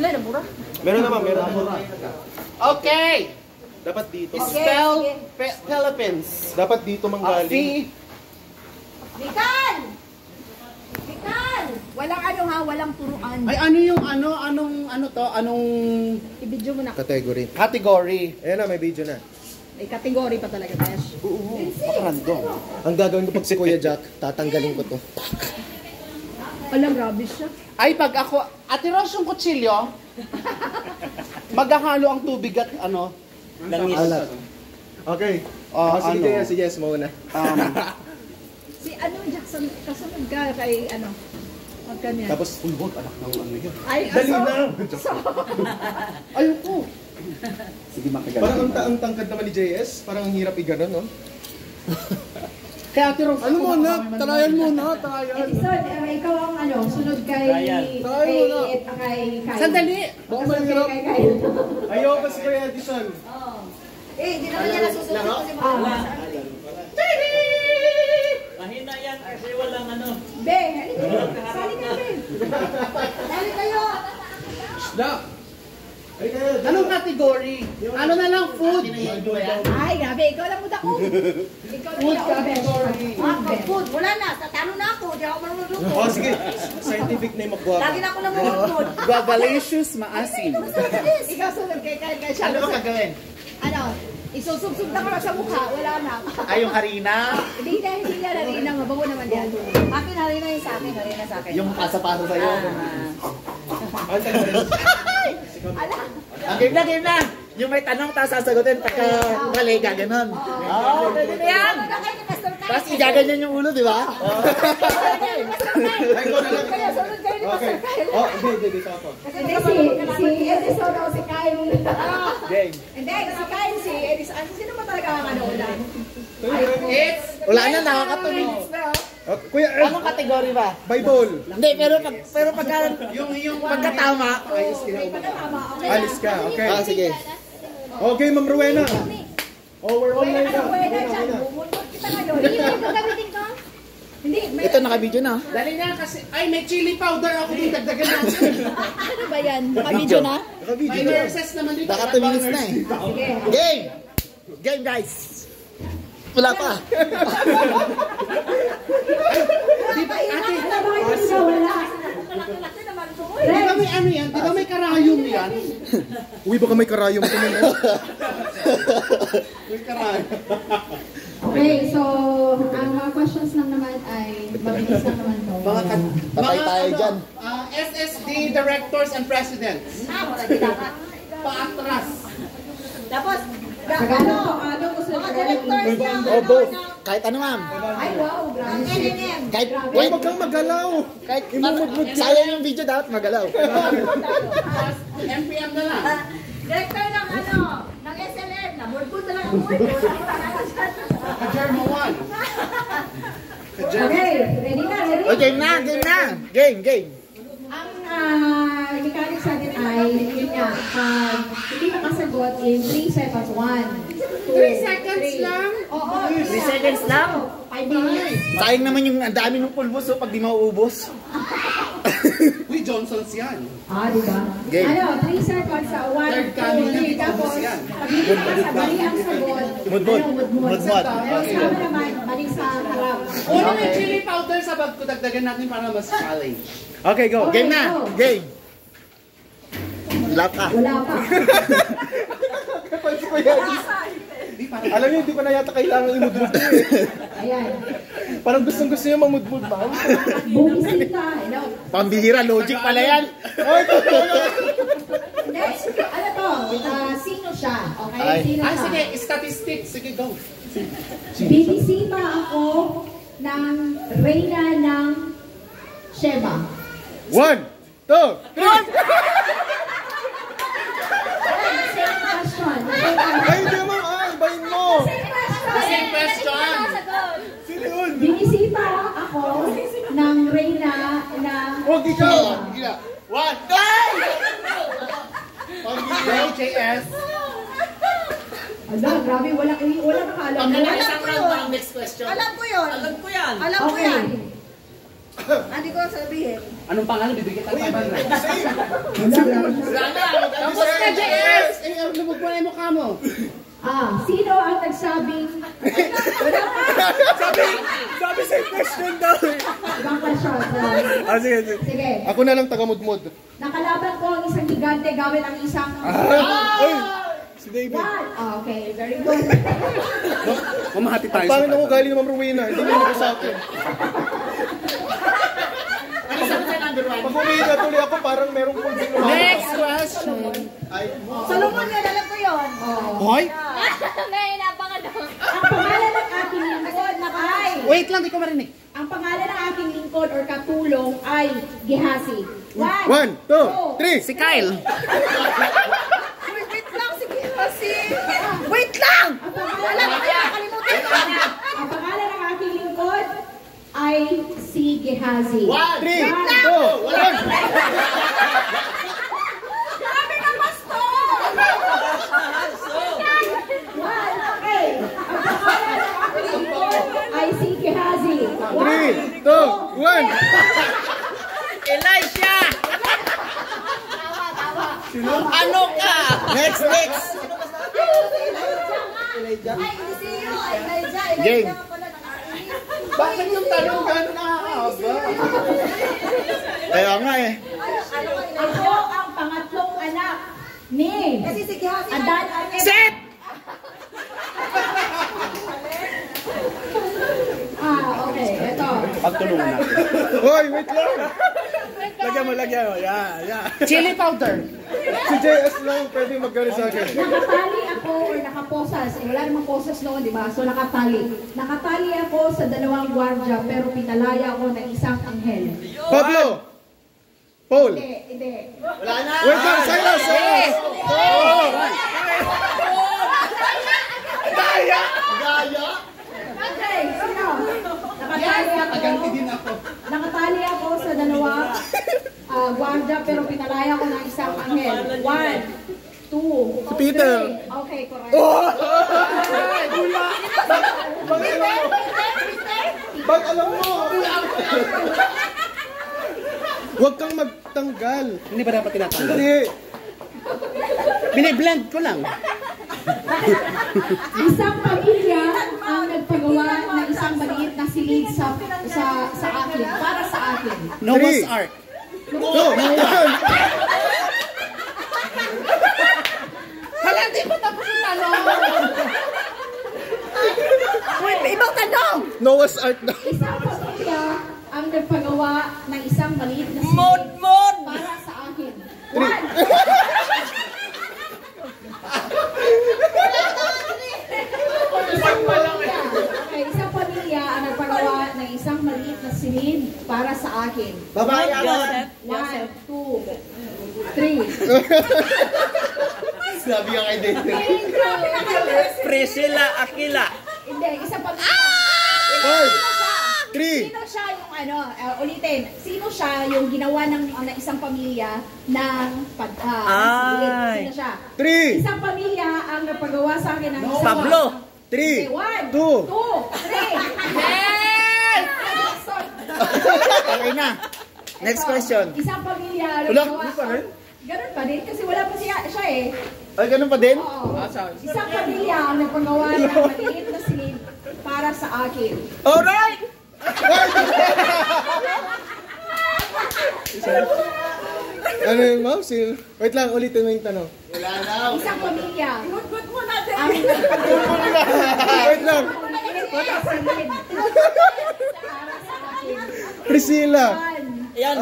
Wala na mura. Meron naman, meron naman. Okay! Dapat dito. Spell Philippines. Dapat dito manggaling. Bikan! Bikan! Walang ano ha, walang turuan. Ay, ano yung ano to? Anong I-video mo na. Category. category? Ayan na, may video na. May category pa talaga, Besh. Pakarandom. Ang gagawin ko pag si Kuya Jack, tatanggalin ko to. Alam, rubbish siya. Ay, pag ako, Ate Rose, yung kutsilyo, maghahalo ang tubig at ano, langis. Alat. Okay. Sige, ano? si Jess muna. Si ano, Jackson, kasunod ka kay ano, magkanyan. Tapos, pulbot, anak ng ano yun. Ay, Dali aso. na! Ayoko. Sige, makagal. Parang ang tangkad naman ni JS, parang ang hirap i-ganon, no? Kaya Ate Rose, Ano mo na? Tarayan muna, tarayan. Edison, ikaw ang ano, sunod kay... Kay Sandali! Baka mahirap. Kay Ayoko si Kuya Edison. hindi naman niya nasusunod kasi mga... Mahina yan kasi walang ano. Be, sali kayo, Be. Sali kayo. Stop! Anong category? Ano na lang, food? Ay, grabe, ikaw lang muda ko. Ikaw lang muda ko, Be. Food, wala na. Tatalo na ako. Di ako marunong luto. Oh, sige. Scientific name of guava. Lagi na ako namumulot. Guavalicious maasim. Ikaw sunod kay siya. Ano ba gagawin? Ano? Isusubsub na ka sa mukha, wala na. Ay, yung harina? Hindi na harina, mabago naman yan. Akin harina yung sa akin, harina sa akin. Yung pasa-pasa sa'yo. Ala. Game na! Yung may tanong, tapos sasagutin pagka-malega, ganun. Oo, pwede na yan! Tapos igaganyan yung ulo, di ba? Kaya sunod kayo ni Pastor Kyle. Oh, hindi, ako. Hindi, si Edison o si Kyle. Game. Hindi, si Kyle, si Edison. Sino ba talaga ang ano ulan? Wala na, nakakatuloy. Kuya, Anong kategory ba? Bible. Hindi, pero pagka, yung pagkatama, Alis ka, okay. sige. Okay, Ma'am Rowena. Oh, we're online Ano na. po yan dyan? Bumulot kita ngayon. Hindi mo gagamitin ko? Hindi. Ito, naka-video na. Dali na kasi, ay may chili powder ako dito, dagdagan natin. Ano ba yan? Naka-video na? Naka-video May na. nurses naman dito. Baka 2 minutes na eh. Sige. Game! Game, guys! Wala pa. Di ba ate? Wala. Di ba may ano yan? Di ba may karayom yan? Uy, baka may karayom ko nun. May karayom. Okay, so ang mga questions lang naman ay mabilis lang naman to. Patay tayo dyan. SSD directors and presidents. Paatras. Tapos, ano gusto nyo? Oh, both. Kahit ano, ma'am. Ay, wow, grabe. Kahit, Uy, wag kang magalaw. kahit, sayang yung video, dapat magalaw. MPM na lang. Director ng ano, ng SLM, na murkod na lang ang murkod. Kajermo 1. Okay, ready na, ready? Oh, game na. Game. Ang mechanics natin ay, yun nga, hindi makasagot in 3 seconds. 1, 2, 3 seconds lang? Oo, 3 seconds lang. 5 minutes. Sayang naman yung ang dami ng pulbos, so pag di mauubos. Uy, Johnson's yan. Di ba? Game. Ano, 3 seconds sa 1, 2, 3, tapos, pag hindi makasabali ang sagot, Mudmud. mudmud. Mudmud. Tapos tama naman, balik sa harap. Una may chili powder sa bag ko, dagdagan natin para mas challenge. Okay, go. Game na. Game. Wala pa. Wala pa. Kapag si Kuya Edison. Alam niyo, hindi ko na yata kailangan imudmud ko eh. Ayan. Parang gustong-gusto niyo mamudmud, ma'am. Bumisita. Pambihira, logic pala yan. Next, ano to? Sino siya? Okay, Ay. sino Ah, siya? sige, statistics. Sige, go. Bibisita ako ng Reyna ng Sheba. 1, 2, 3. Same question. Ay, hindi ma'am. Ibahin mo. Same question. Sino yun? Binisita ako ng Reyna ng Huwag ikaw. Sheba. 1, go! Go, JS. Ala, grabe, wala nakaalam. Isang round pa ang next question. Alam ko yun. Okay. Hindi ko sabihin. Anong pangalan? Bibigyan tayo 500. Tapos na, JS! Eh, lumog mo na yung mukha mo. Sino ang nagsabing Sabi sa question daw eh. ibang question? Sige, sige. Sige. Ako na lang taga-mudmud. Nakalaban ko ang isang gigante gamit ang isang... Uy! Si David. What? Okay, very good. Mamahati tayo Ang pangit ako galing ni Ma'am Rowena. Hindi mo ako sa akin. Ano sabi sa number 1? Pag umiiga tuloy ako, parang merong pulbing lumakas. Next question. Salungan yun, alam ko yun. Hoy! May napangan daw. Ang pangalan ng aking lingkod ay... Wait lang, di ko marinig. Ang pangalan ng aking lingkod or katulong ay Gehazi. 1, 2, 3. Si Kyle. Wait lang, sige kasi. Wait lang! Wala na kaya, kalimutan ko. Ang pangalan ng aking lingkod ay si Gehazi. 3, 2, 1. Sabi ng basto! Okay. Ang pangalan ng aking lingkod ay si Gehazi. 3, 2, 1. Elisha! Ano ka? Next, next. Ay, hindi siyo. Ay, Elijah. Game. Elijah ka pala nakainis. Bakit yung tanong gano'n nakakahaba? Kaya nga eh. Ako ang pangatlong anak ni Kasi si Gihasi. Adan at Eva. Set! Okay. Ito. Pagtulungan natin. Hoy, wait lang. Lagyan mo. Yeah. Chili powder. Si JS lang pwede mag-gano'n sa akin. Nakatali ako or nakaposas. Wala namang posas noon, di ba? So nakatali. Nakatali ako sa dalawang gwardya pero pinalaya ako ng isang anghel. Pablo! Paul! Hindi. Wait lang, silence! Okay, sino? Nakatali ako sa dalawang gwardya pero pinalaya ako ng isang anghel. 1, 2, Si Peter. 3. Okay, correct. Bag alam mo! Huwag kang magtanggal. Hindi ba dapat tinatanggal? Hindi. Biniblend ko lang. Isang pamilya ang nagpagawa ng isang maliit na silid sa akin, para sa akin. Noah's Ark. No, one. Hala, di pa tapos yung tanong. Wait, may ibang tanong. Noah's Ark na. Isang pamilya ang nagpagawa ng isang maliit na silid para sa akin. 1. Okay, isang pamilya ang nagpagawa ng isang maliit na silid para sa akin. Babae ako. 1, 2, 3. Sabi ka kay David. Priscilla Aquila. Hindi, isang pamilya. 5, 3. Sino siya yung ulitin, sino siya yung ginawa ng isang pamilya ng Ay. sino siya? 3, Isang pamilya ang nagpagawa sa akin ng isang... Pablo. 3, 1, 2, 2. 3. Yes! Okay na. Next question. Isang pamilya ang Wala, nagpagawa... hindi pa rin. Ganun pa din, kasi wala pa siya eh. Ay, ganun pa din? Oo. Isang pamilya ang nagpagawa ng maliit na silid para sa akin. Alright! Ano yun, ma'am? Wait lang, ulitin mo yung tanong. Isang pamilya Good mo natin. ang nagpagawa Wait lang. ng maliit na silid para sa akin. Priscilla. 1, Yan.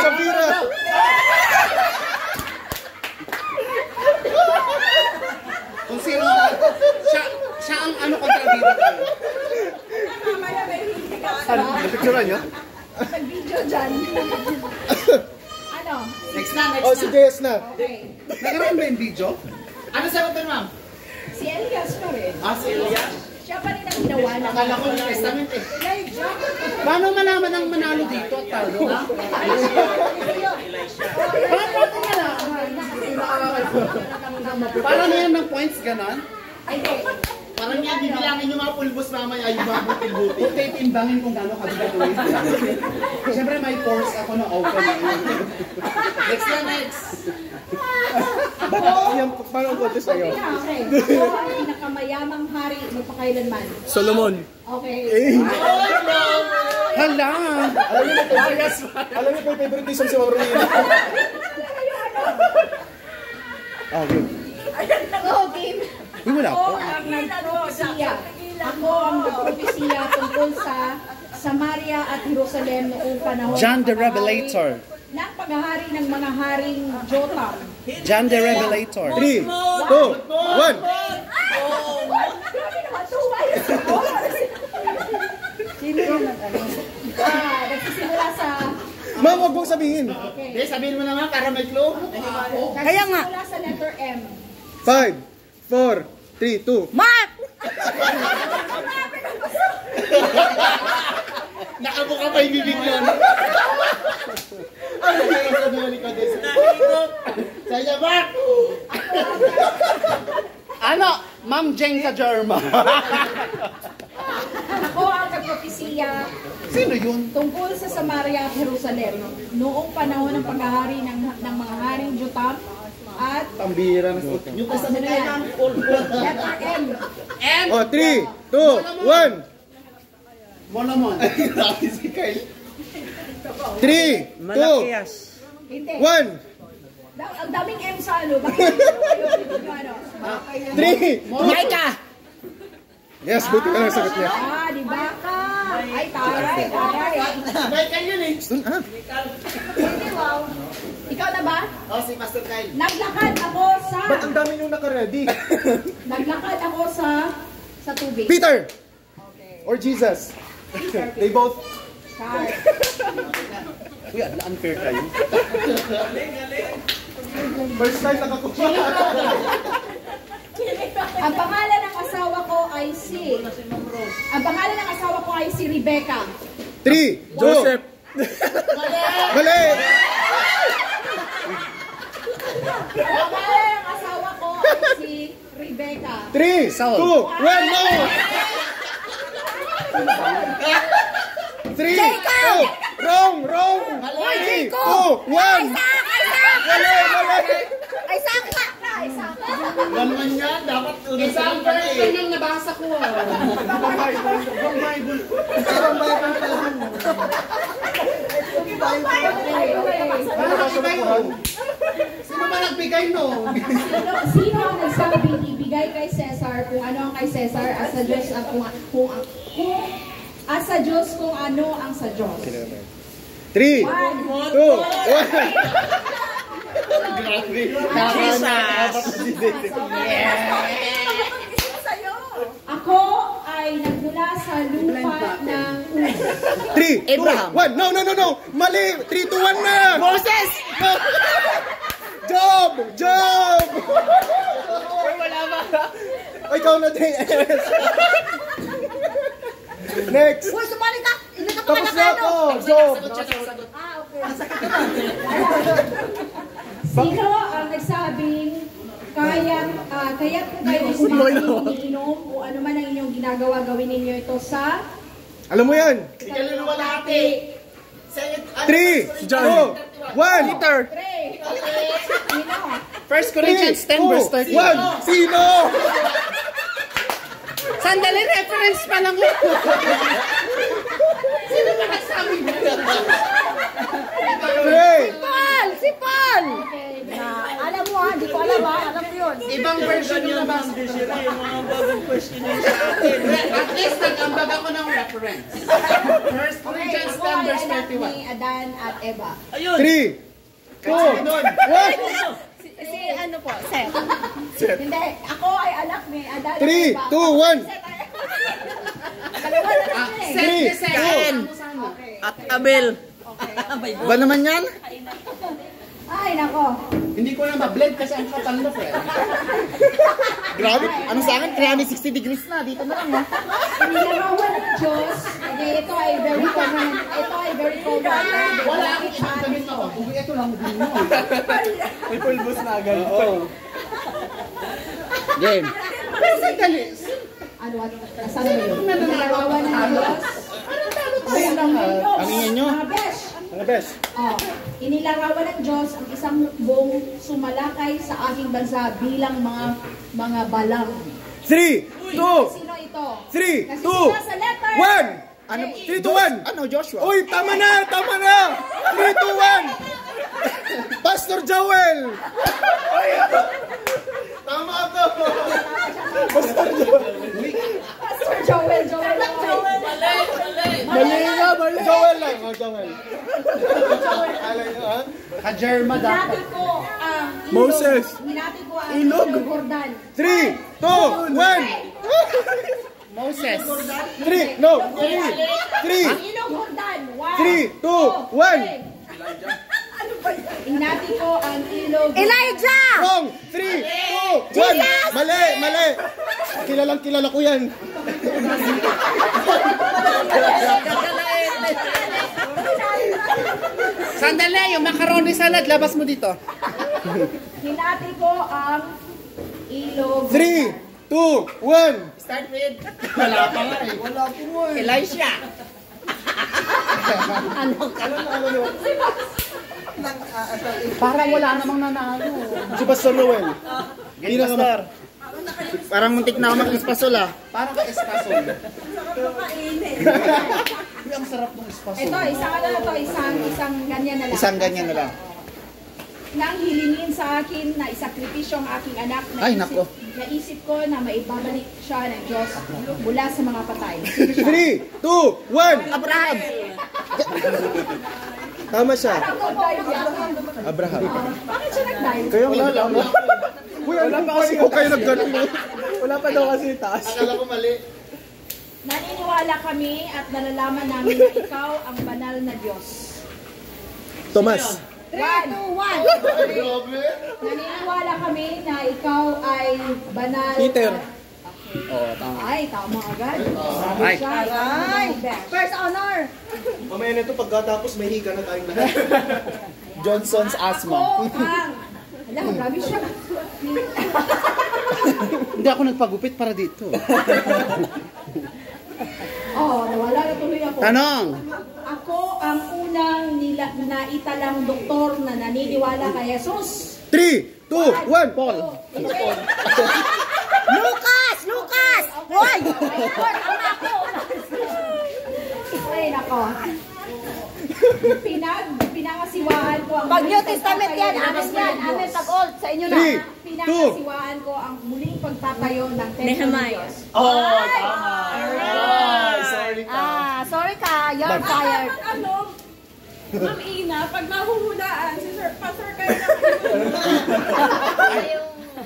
Sapira. Kung sino siya ang ano kontrabida ko. Mamaya may hindi ka. Napicturean niya? nag-video dyan. Ano? Next na, Oh, si JS na. Okay. Nagkaroon ba yung video? Ano sagot ma'am? Si Elias pa rin. Si Elias? Siya pa rin ang ginawa ng... Akala ko yung testament eh. Paano malaman ang manalo dito at talo? Para na yan ng points, ganon? Ay, hindi. Para Kailangan niya bibilangin yung mga pulbos mamaya, yung mga butil-butil. Huwag kayo timbangin kung gano'ng kabigat ulit. Siyempre may force ako na open. Next na, next. Yan, paano ang kote sa'yo? Okay. Ako ang pinakamayamang hari magpakailanman. Solomon. Okay. Hala! Alam niyo po yung favoritism si Ma'am Rowena. Ah, good. Go, game. Uy, wala Ako po. ang nagpropesiya. Ako ang nagpropesiya tungkol sa Samaria at Jerusalem noong panahon John the ng paghahari- Revelator. ng paghahari ng mga haring Jotham. John the Revelator. 3, 2, 1. Grabe naman, tuway. Sino yung nagsisimula sa... Ma'am, huwag mong sabihin. Hindi, sabihin mo naman para may clue. Kaya nga. Nagsisimula sa letter M. 5, 4, 3, 2. Mark! Nakabuka pa yung bibig yun. Ano yung sa mga likod eh? Saya, Mark! Ano? Ma'am Jenka Jarma. Ako ang nagpropesiya Sino yun? tungkol sa Samaria at Jerusalem noong panahon ng paghahari ng mga haring Jotham at Pambira na sa Yung kasama tayo ng pulbos. letter M. Oh, 3, 2, 1. Monomon. Grabe si Kyle. 3, 2, Hindi. 1. Ang daming M sa ano. Bakit yung ano? 3, Micah! Yes, buti ka lang sagot niya. Di ba ka? Ay, taray. May Kyle yun eh. Hindi, wow. Ikaw na ba? Oh, si Pastor Kyle. Naglakad ako sa... Ba't ang dami nyung naka-ready? Naglakad ako sa tubig. Peter! Or Jesus? They both... Car. Uy, unfair kayo. First time nakakuha. Ang pangalan ng asawa ko ay si... Ang pangalan ng asawa ko ay si Rebecca. 3, Joseph. Mali! Ang pangalan ng asawa ko ay si Rebecca. 3, 2, 1, no! 3, 2, wrong! 3, 2, 1! Mali! Ay, saka! Ganun yan. Dapat unang sagot ka eh. yung nabasa ko Sino ba nagbigay no? Sino ang nagsabing ibigay kay Cesar kung ano ang kay Cesar at sa Diyos ang at sa Diyos kung ano ang sa Diyos? 3, 2, 1. Ako ay nagmula sa lupa ng Uz. 3, 2, 1. No! Mali! 3, 2, 1 na! Moses! Job! Wala ba? O, ikaw na, JS. Next! Uy, sumali ka! Hindi ka pa Tapos na ako! nakano! Job! Ah, okay. Sino ang nagsabing kaya't kung kayo kumain, iniinom, o ano man ang inyong ginagawa, gawin ninyo ito sa Alam mo yan! Ikaluluwa lahat eh. 3, 2, 1. Peter. 3. Sino? 1 Corinthians 10 verse 13. 1. Sino? Sandali, reference pa lang yun. Paul! Si Paul! Alam mo ha, hindi ko alam ha. Alam mo yun. Ibang version yung nabasa. Yung mga bagong question yun sa atin. At least nag-ambag ako ng reference. 1 Corinthians Ako 10 ay verse anak 31. ni Adan at Eva. Ayun! 3, 2, 1. Si ano po, Seth. Hindi, ako ay anak ni Adan at 3, Eva. 2, 1. Dalawa na lang yun eh. Three, Cain at Abel. Ba naman yan? Ay, nako. Hindi ko na ma-blend kasi ang kapal na friend. Grabe, ano sa akin? 360 degrees na. Dito na lang ha. Nilarawan ng Diyos. Ito ay very common. Ito ay very common. Wala akong ibang damit na ako. Uy, ito lang. May pulbos na agad. Oo. Game. Pero sandali. Ano, saan ba yun? Inilarawan ng Diyos. Pamingin nyo. Mga besh. Mga bes. Oh, inilarawan ng Diyos ang isang hukbong sumalakay sa aking bansa bilang mga balang. 3, 2, Sino ito? 3, Kasi 2, sila sa letter 1! Ano? 3, 2, 1! Ano, Joshua? Uy, tama na! Tama na! 3, 2, 1! Pastor Joel! Tama to! Pastor Joel. Mali nga, mali! Joel lang! Oh, Joel. Alay nyo, ha? Ka-Germa dapat. Hinati ko ang ilog. Moses. Hinati ko ang Ilog. ilog Jordan. 3, 2, 1! Moses. 3, no! 3, Ang ilog Jordan. 3, 2, 1! Hinati ko ang ilog. Elijah! Wrong! 3, 2, 1! Mali! Mali! Kilalang kilala ko yan. Sandali, yung macaroni salad, labas mo dito. Hinati ko ang ilog. 3, 2, 1! Start with... Wala pa nga eh. Wala po mo eh. Elisha. Parang wala namang nanalo. Si Pastor Noel. Game Pastor. Parang muntik na ako mag-espasol ah. Parang ka espasol. Ang sarap ng espasol. Ito, isang ganyan na lang. Isang ganyan na lang. Nang hilingin sa akin na isakripisyo ang aking anak, Ay, nako. naisip ko na maibabalik siya ng Diyos mula sa mga patay. 3, 2, 1! Abraham! Tama siya. Bakit Abraham. siya nag-dive? Kaya wala lang. Uy, wala pa kasi ko kayo nag-ganun. Wala pa daw kasi taas. Akala ko mali. Naniniwala kami at nalalaman namin na ikaw ang banal na Diyos. Tomas. 3, 2, 1. Naniniwala kami na ikaw ay banal. Peter. Oo, tama. Ay, tama agad. Ay. Ay, first honor. Mamaya na ito pagkatapos may higa na tayong lahat. Johnson's Ako asthma. ang... Alam, grabe siya. Hindi ako nagpagupit para dito. Nawala na tuloy ako. Tanong. Ako ang unang naitalang doktor na naniniwala kay Jesus. 3, 2, 1! Paul. Lucas! Hoy! Ay, nako. Pinangasiwaan ko ang... Pag New Testament yan, amin yan. Amin pag old, sa inyo na. 3, Pinangasiwaan ko ang muling pagtatayo ng Templo ng Diyos. Oh, tama. Sorry ka. Sorry ka, you're fired. Ma'am Ina, pag nahuhulaan, si Sir Pastor kayo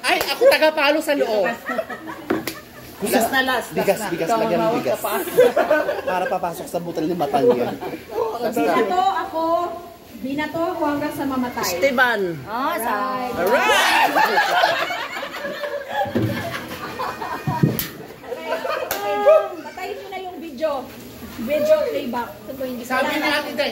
Ay, ako tagapalo sa loob. Last na last. Bigas, lagyan ng bigas. Para papasok sa butal ni Batalyon. Binato ako hanggang sa mamatay. Esteban. Alright. Alright! Patayin nyo na yung video. Video playback. Ito po, hindi ko Sabi alam. ni Ate Day.